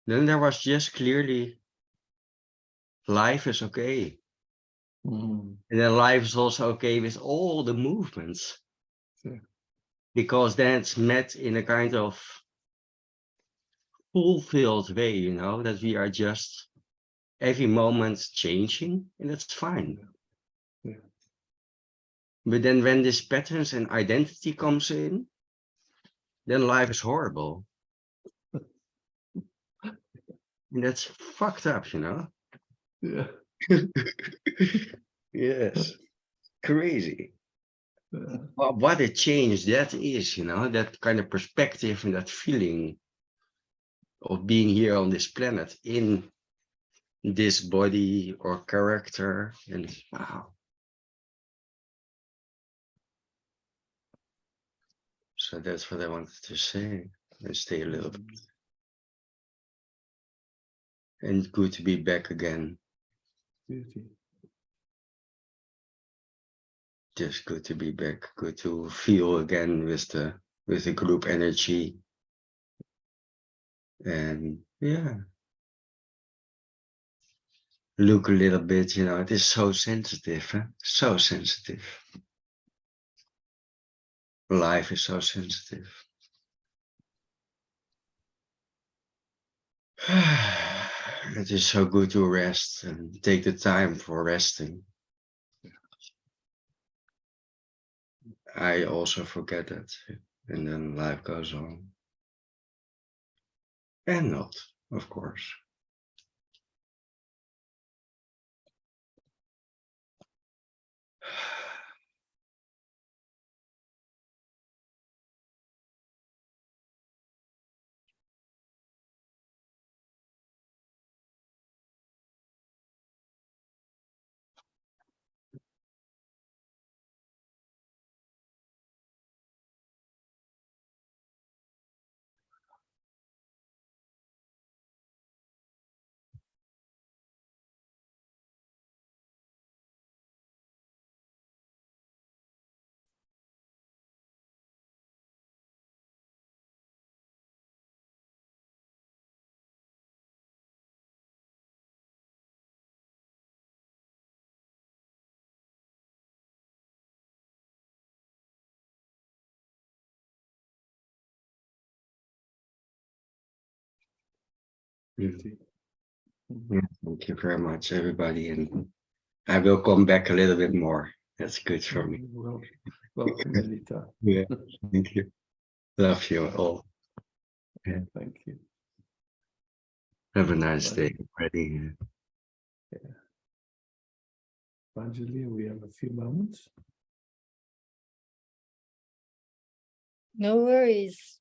Then there was just clearly life is okay. And then life is also okay with all the movements. Sure. Because then it's met in a kind of fulfilled way, you know, that we are just every moment changing, and that's fine. Yeah. But then when these patterns and identity comes in, then life is horrible. And that's fucked up, you know? Yeah. Yes. Crazy. Yeah. What a change that is, you know, that kind of perspective and that feeling of being here on this planet in this body or character. And wow. So that's what I wanted to say and stay a little bit. And good to be back again. Beauty. Just good to be back. Good to feel again with the group energy. And yeah. Look a little bit, you know, it is so sensitive, huh? So sensitive. Life is so sensitive. It is so good to rest and take the time for resting. I also forget that, and then life goes on. And not, of course. Beauty. Yeah, thank you very much, everybody. And I will come back a little bit more. That's good for me. Well, welcome, Anita. Yeah, thank you. Love you all. Yeah. Thank you. Have a nice day, everybody. Yeah. Vangelia, we have a few moments. No worries.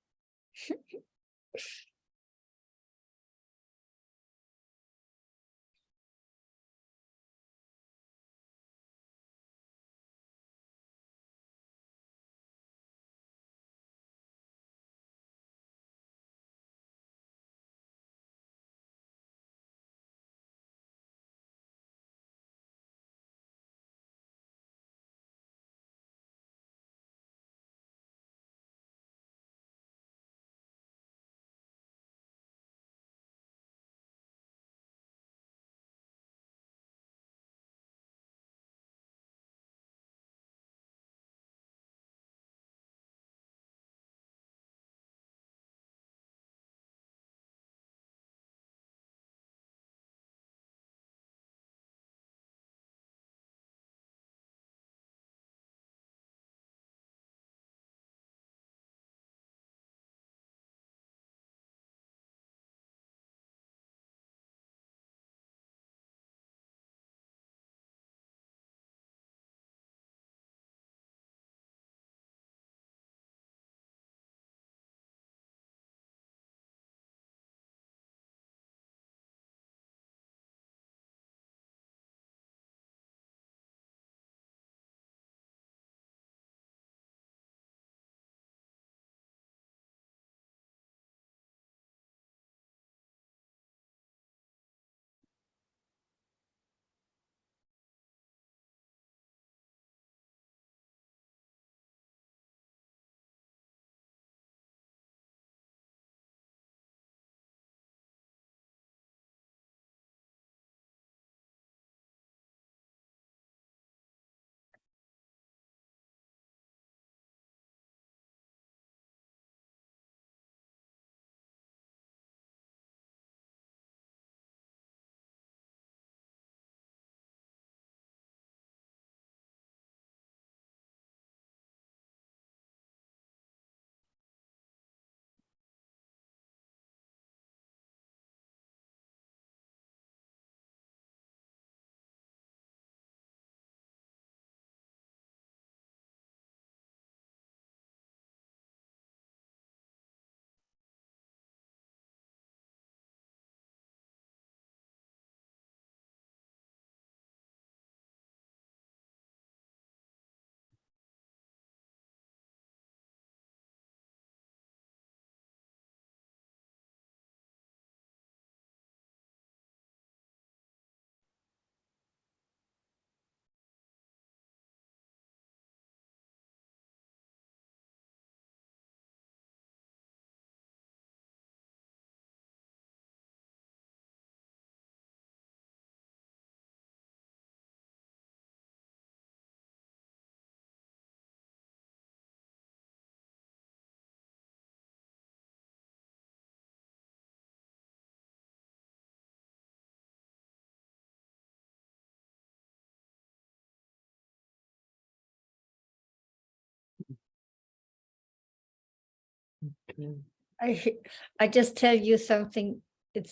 I just tell you something. It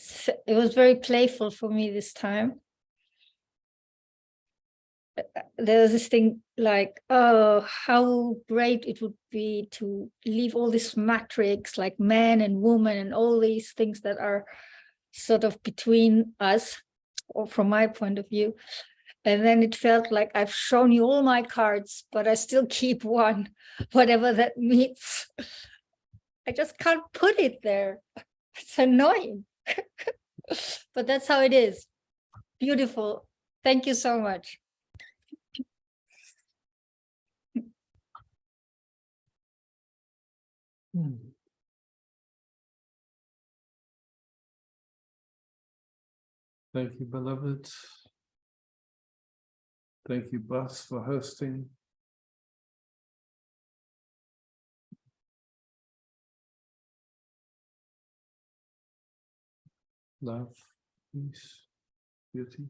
was very playful for me this time. There was this thing like, oh, how great it would be to leave all this matrix, like man and woman and all these things that are sort of between us, or from my point of view. And then it felt like I've shown you all my cards, but I still keep one, whatever that means. I just can't put it there. It's annoying. But that's how it is. Beautiful. Thank you so much. Thank you, beloved. Thank you, Bas, for hosting. Love, peace, beauty.